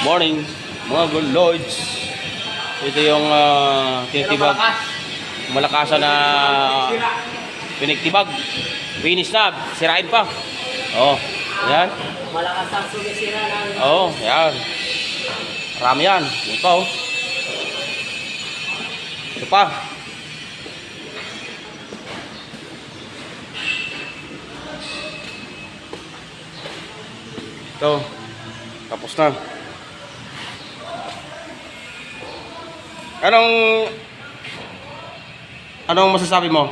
Morning, mga good lords. Ito yung tinitibag, malakasan na pinagtibag. Finish na, sirain pa. Oh, yan. Malakas ang sumisira ng... Oh, yan. Marami yan. Ito. Ito pa. Ito. Tapos na. Anong masasabi mo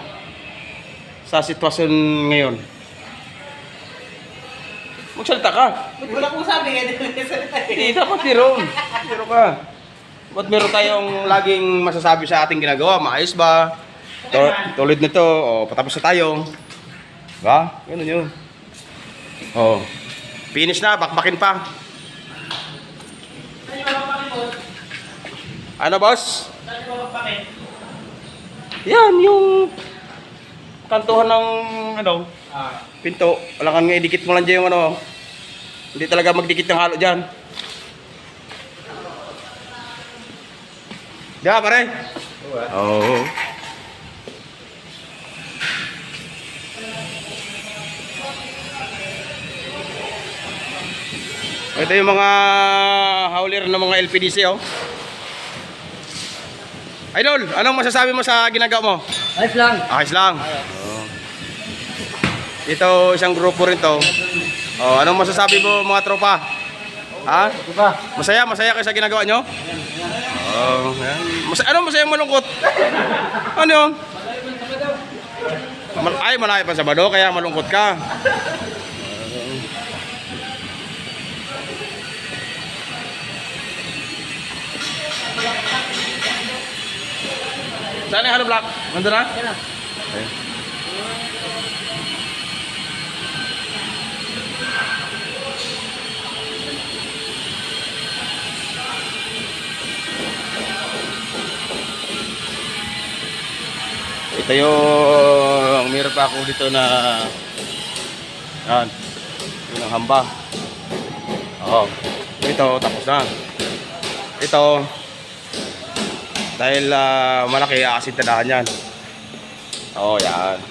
sa sitwasyon ngayon? Magsalita ka. Wala kong sabi nga Hindi, dapat meron. Meron ka. Ba't meron tayong laging masasabi sa ating ginagawa? Maayos ba? Tulad nito, o patapos na tayo. Diba? Ganun yun. O. Finish na, bakbakin pa. Ano, boss? Yan, yung kantuhan ng ano, pinto. Kailangan nga idikit mo lang dyan yung ano. Hindi talaga magdikit ng halo dyan. Di ba, pare? Oo. Ito yung mga howler ng mga LPDC, oh. Idol, anong masasabi mo sa ginagawa mo? Ayos lang. Ayos lang. Oh. Ito, isang grupo rin to. Oh, anong masasabi mo mga tropa? Ha? Diba? Masaya kayo sa ginagawa nyo? Oh, yan. Anong masaya malungkot? Ano yun? Ay, malayo pa sa Sabado, kaya malungkot ka. Saan yung hollow block? Nandun na? Yan na. Okay. Ito yung meron pa ako dito na yan, yun ang hamba. Oo. Ito tapos na. Ito dahil malaki asid tadahan yan. Oo, yan.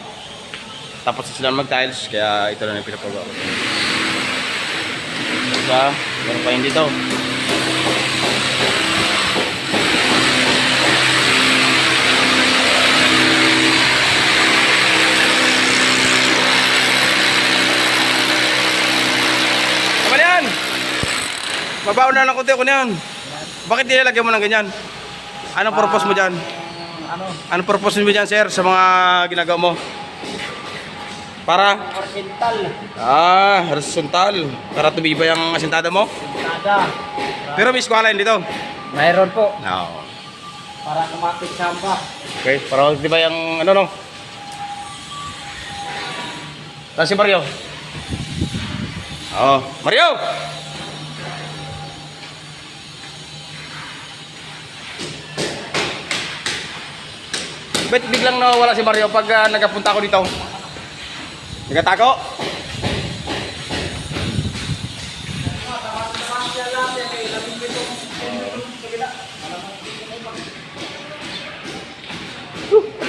Tapos sila mag-tiles kaya ito na yung pinapagawa ko. Diba? Meron pa yun dito. Kamalian! Mabaon na lang kunti ko na yan. Bakit nilalagyan mo ng ganyan? Anong purpose mo dyan? Anong purpose mo dyan, sir, sa mga ginagawa mo? Para? Horizontal. Horizontal. Para tumibay ang asintada mo? Nada. Pero may eskwalain dito? Mayroon po. No. Para kumapit samba. Okay, para tumibay ang ano, no? Saan si Mario? Oo. Mario! Ba't biglang nawawala si Mario pag nagpunta ako dito? Nagatago?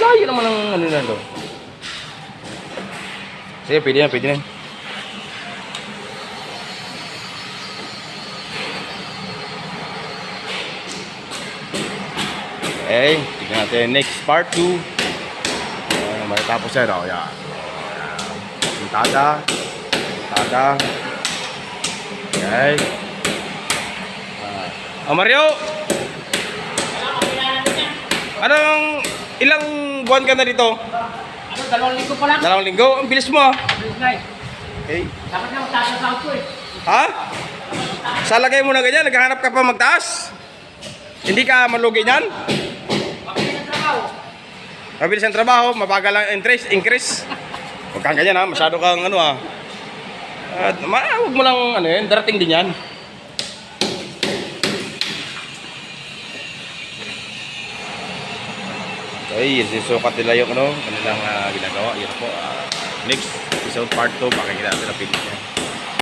Layo naman ang ano na ito. Sige, pwede na, pwede na. Okay, tignan natin next part 2. Matatapos yan, oh, yan. Puntada. Okay. Mario! Ilang buwan ka na dito? 2 linggo pa lang. 2 linggo? Ang bilis mo, ah. Okay. Dapat na magtasasaw ko eh. Ha? Sa lagay mo na ganyan, naghahanap ka pa magtaas? Hindi ka malugi niyan? Mabilis ang trabaho, mabagal ang increase. Huwag kang ganyan, ha, masyado kang ano, ha. Huwag mo lang ano yun, darating din yan. Okay, susukat nila yung ano, kanilang ginagawa. Yun po, next episode part 2, makikita natin ang finish niya.